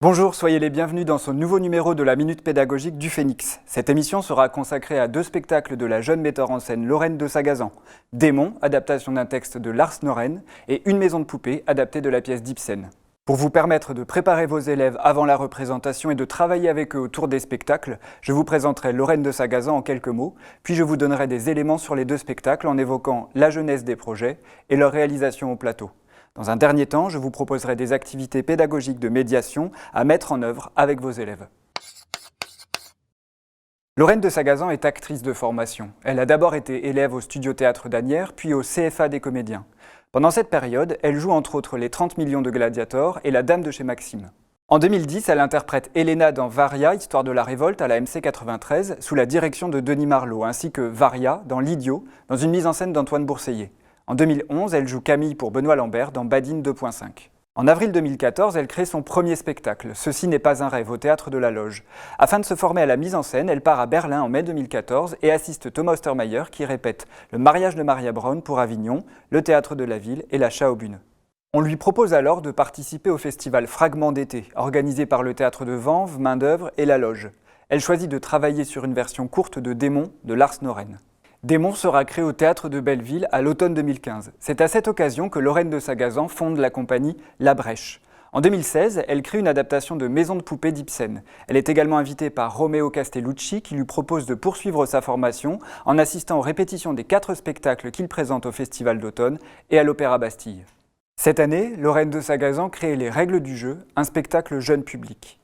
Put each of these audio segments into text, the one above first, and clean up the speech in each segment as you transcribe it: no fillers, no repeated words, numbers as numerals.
Bonjour, soyez les bienvenus dans ce nouveau numéro de la Minute Pédagogique du Phénix. Cette émission sera consacrée à deux spectacles de la jeune metteur en scène Lorraine de Sagazan. Démon, adaptation d'un texte de Lars Norén, et Une maison de poupée, adaptée de la pièce d'Ibsen. Pour vous permettre de préparer vos élèves avant la représentation et de travailler avec eux autour des spectacles, je vous présenterai Lorraine de Sagazan en quelques mots, puis je vous donnerai des éléments sur les deux spectacles en évoquant la jeunesse des projets et leur réalisation au plateau. Dans un dernier temps, je vous proposerai des activités pédagogiques de médiation à mettre en œuvre avec vos élèves. Lorraine de Sagazan est actrice de formation. Elle a d'abord été élève au Studio Théâtre d'Asnières, puis au CFA des comédiens. Pendant cette période, elle joue entre autres les 30 millions de Gladiator et la Dame de chez Maxime. En 2010, elle interprète Elena dans Varia, Histoire de la révolte à la MC 93, sous la direction de Denis Marlot, ainsi que Varia dans L'Idiot, dans une mise en scène d'Antoine Bourseiller. En 2011, elle joue Camille pour Benoît Lambert dans Badine 2.5. En avril 2014, elle crée son premier spectacle, Ceci n'est pas un rêve, au Théâtre de la Loge. Afin de se former à la mise en scène, elle part à Berlin en mai 2014 et assiste Thomas Ostermayer qui répète Le mariage de Maria Braun pour Avignon, le Théâtre de la Ville et la Schaubühne. On lui propose alors de participer au festival Fragments d'été, organisé par le Théâtre de Vanves, Main d'œuvre et La Loge. Elle choisit de travailler sur une version courte de Démon de Lars Norén. Démon sera créé au Théâtre de Belleville à l'automne 2015. C'est à cette occasion que Lorraine de Sagazan fonde la compagnie La Brèche. En 2016, elle crée une adaptation de Maison de poupée d'Ibsen. Elle est également invitée par Romeo Castellucci qui lui propose de poursuivre sa formation en assistant aux répétitions des 4 spectacles qu'il présente au Festival d'automne et à l'Opéra Bastille. Cette année, Lorraine de Sagazan crée Les règles du jeu, un spectacle jeune public.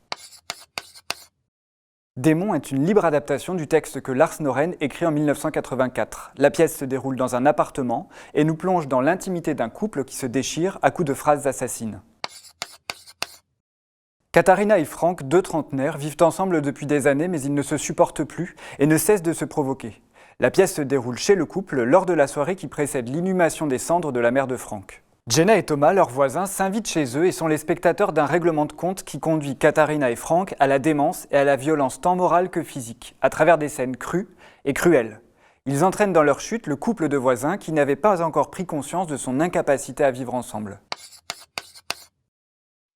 Démon est une libre adaptation du texte que Lars Norén écrit en 1984. La pièce se déroule dans un appartement et nous plonge dans l'intimité d'un couple qui se déchire à coups de phrases assassines. Katharina et Franck, deux trentenaires, vivent ensemble depuis des années mais ils ne se supportent plus et ne cessent de se provoquer. La pièce se déroule chez le couple lors de la soirée qui précède l'inhumation des cendres de la mère de Franck. Jenna et Thomas, leurs voisins, s'invitent chez eux et sont les spectateurs d'un règlement de compte qui conduit Katharina et Franck à la démence et à la violence tant morale que physique, à travers des scènes crues et cruelles. Ils entraînent dans leur chute le couple de voisins qui n'avait pas encore pris conscience de son incapacité à vivre ensemble.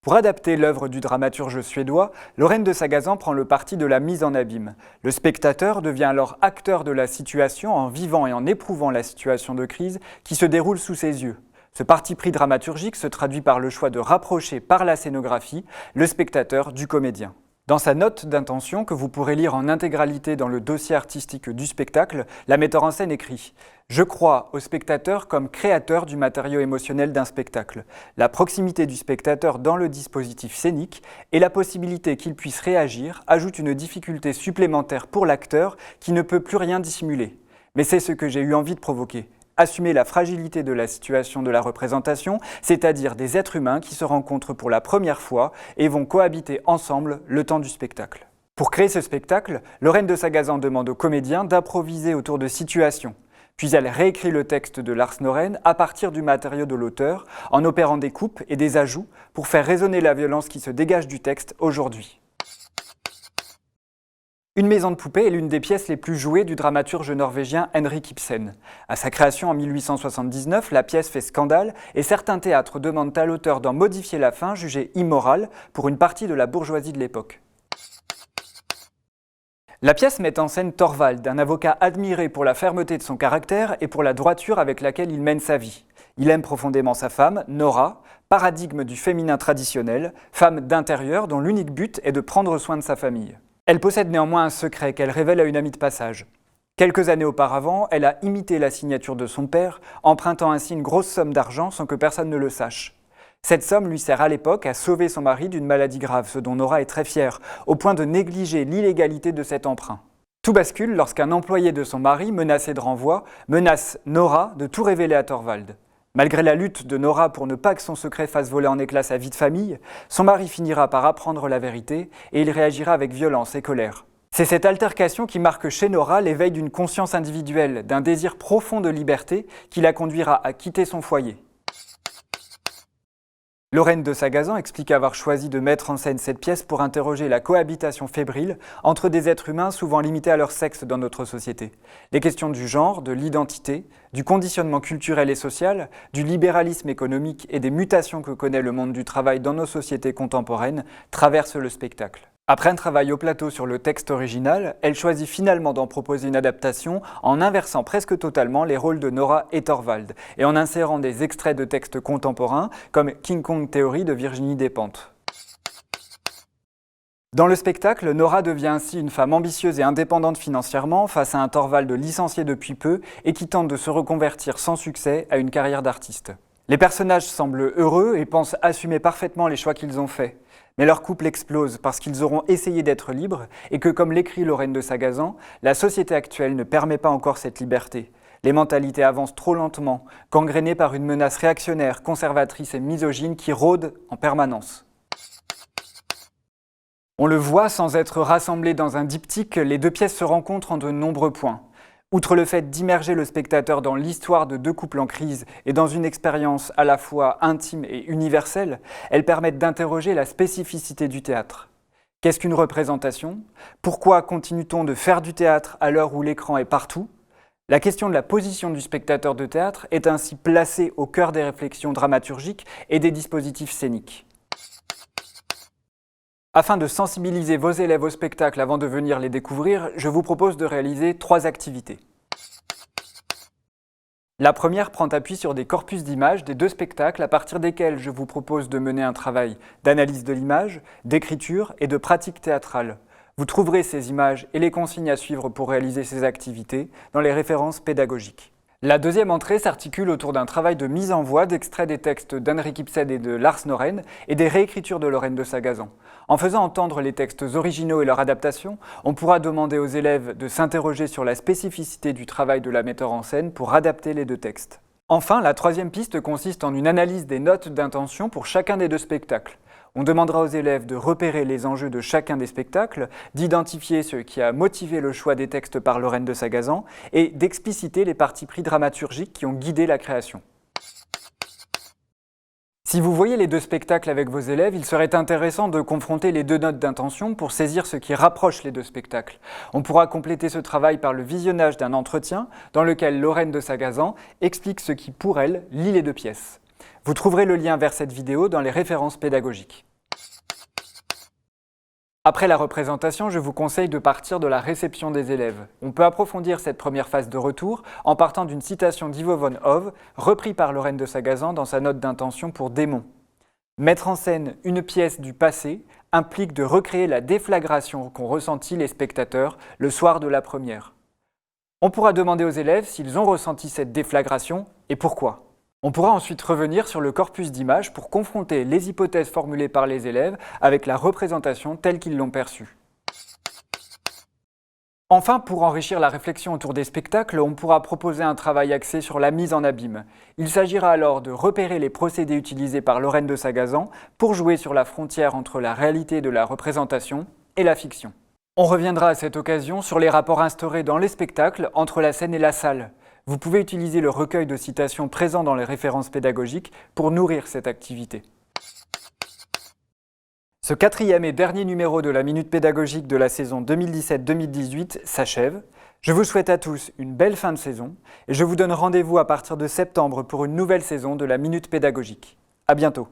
Pour adapter l'œuvre du dramaturge suédois, Lorraine de Sagazan prend le parti de la mise en abîme. Le spectateur devient alors acteur de la situation en vivant et en éprouvant la situation de crise qui se déroule sous ses yeux. Ce parti pris dramaturgique se traduit par le choix de rapprocher par la scénographie le spectateur du comédien. Dans sa note d'intention, que vous pourrez lire en intégralité dans le dossier artistique du spectacle, la metteur en scène écrit « Je crois au spectateur comme créateur du matériau émotionnel d'un spectacle. La proximité du spectateur dans le dispositif scénique et la possibilité qu'il puisse réagir ajoutent une difficulté supplémentaire pour l'acteur qui ne peut plus rien dissimuler. Mais c'est ce que j'ai eu envie de provoquer. Assumer la fragilité de la situation de la représentation, c'est-à-dire des êtres humains qui se rencontrent pour la première fois et vont cohabiter ensemble le temps du spectacle. Pour créer ce spectacle, Lorraine de Sagazan demande aux comédiens d'improviser autour de situations. Puis elle réécrit le texte de Lars Norén à partir du matériau de l'auteur, en opérant des coupes et des ajouts pour faire résonner la violence qui se dégage du texte aujourd'hui. Une maison de poupée est l'une des pièces les plus jouées du dramaturge norvégien Henrik Ibsen. À sa création en 1879, la pièce fait scandale et certains théâtres demandent à l'auteur d'en modifier la fin, jugée immorale pour une partie de la bourgeoisie de l'époque. La pièce met en scène Thorvald, un avocat admiré pour la fermeté de son caractère et pour la droiture avec laquelle il mène sa vie. Il aime profondément sa femme, Nora, paradigme du féminin traditionnel, femme d'intérieur dont l'unique but est de prendre soin de sa famille. Elle possède néanmoins un secret qu'elle révèle à une amie de passage. Quelques années auparavant, elle a imité la signature de son père, empruntant ainsi une grosse somme d'argent sans que personne ne le sache. Cette somme lui sert à l'époque à sauver son mari d'une maladie grave, ce dont Nora est très fière, au point de négliger l'illégalité de cet emprunt. Tout bascule lorsqu'un employé de son mari, menacé de renvoi, menace Nora de tout révéler à Thorvald. Malgré la lutte de Nora pour ne pas que son secret fasse voler en éclats sa vie de famille, son mari finira par apprendre la vérité et il réagira avec violence et colère. C'est cette altercation qui marque chez Nora l'éveil d'une conscience individuelle, d'un désir profond de liberté qui la conduira à quitter son foyer. Lorraine de Sagazan explique avoir choisi de mettre en scène cette pièce pour interroger la cohabitation fébrile entre des êtres humains souvent limités à leur sexe dans notre société. Les questions du genre, de l'identité, du conditionnement culturel et social, du libéralisme économique et des mutations que connaît le monde du travail dans nos sociétés contemporaines traversent le spectacle. Après un travail au plateau sur le texte original, elle choisit finalement d'en proposer une adaptation en inversant presque totalement les rôles de Nora et Thorvald et en insérant des extraits de textes contemporains comme King Kong Theory de Virginie Despentes. Dans le spectacle, Nora devient ainsi une femme ambitieuse et indépendante financièrement face à un Thorvald licencié depuis peu et qui tente de se reconvertir sans succès à une carrière d'artiste. Les personnages semblent heureux et pensent assumer parfaitement les choix qu'ils ont faits. Mais leur couple explose parce qu'ils auront essayé d'être libres et que, comme l'écrit Lorraine de Sagazan, la société actuelle ne permet pas encore cette liberté. Les mentalités avancent trop lentement, gangrénées par une menace réactionnaire, conservatrice et misogyne qui rôde en permanence. On le voit, sans être rassemblés dans un diptyque, les deux pièces se rencontrent en de nombreux points. Outre le fait d'immerger le spectateur dans l'histoire de deux couples en crise et dans une expérience à la fois intime et universelle, elles permettent d'interroger la spécificité du théâtre. Qu'est-ce qu'une représentation ? Pourquoi continue-t-on de faire du théâtre à l'heure où l'écran est partout ? La question de la position du spectateur de théâtre est ainsi placée au cœur des réflexions dramaturgiques et des dispositifs scéniques. Afin de sensibiliser vos élèves au spectacle avant de venir les découvrir, je vous propose de réaliser 3 activités. La première prend appui sur des corpus d'images des 2 spectacles à partir desquels je vous propose de mener un travail d'analyse de l'image, d'écriture et de pratique théâtrale. Vous trouverez ces images et les consignes à suivre pour réaliser ces activités dans les références pédagogiques. La deuxième entrée s'articule autour d'un travail de mise en voix d'extraits des textes d'Henrik Ibsen et de Lars Norén et des réécritures de Lorraine de Sagazan. En faisant entendre les textes originaux et leur adaptation, on pourra demander aux élèves de s'interroger sur la spécificité du travail de la metteur en scène pour adapter les 2 textes. Enfin, la troisième piste consiste en une analyse des notes d'intention pour chacun des 2 spectacles. On demandera aux élèves de repérer les enjeux de chacun des spectacles, d'identifier ce qui a motivé le choix des textes par Lorraine de Sagazan et d'expliciter les partis pris dramaturgiques qui ont guidé la création. Si vous voyez les 2 spectacles avec vos élèves, il serait intéressant de confronter les 2 notes d'intention pour saisir ce qui rapproche les 2 spectacles. On pourra compléter ce travail par le visionnage d'un entretien dans lequel Lorraine de Sagazan explique ce qui, pour elle, lie les 2 pièces. Vous trouverez le lien vers cette vidéo dans les références pédagogiques. Après la représentation, je vous conseille de partir de la réception des élèves. On peut approfondir cette première phase de retour en partant d'une citation d'Ivo von Hove, reprise par Lorraine de Sagazan dans sa note d'intention pour Démon. Mettre en scène une pièce du passé implique de recréer la déflagration qu'ont ressentie les spectateurs le soir de la première. On pourra demander aux élèves s'ils ont ressenti cette déflagration et pourquoi. On pourra ensuite revenir sur le corpus d'images pour confronter les hypothèses formulées par les élèves avec la représentation telle qu'ils l'ont perçue. Enfin, pour enrichir la réflexion autour des spectacles, on pourra proposer un travail axé sur la mise en abîme. Il s'agira alors de repérer les procédés utilisés par Lorraine de Sagazan pour jouer sur la frontière entre la réalité de la représentation et la fiction. On reviendra à cette occasion sur les rapports instaurés dans les spectacles entre la scène et la salle. Vous pouvez utiliser le recueil de citations présent dans les références pédagogiques pour nourrir cette activité. Ce 4e et dernier numéro de la Minute Pédagogique de la saison 2017-2018 s'achève. Je vous souhaite à tous une belle fin de saison et je vous donne rendez-vous à partir de septembre pour une nouvelle saison de la Minute Pédagogique. À bientôt.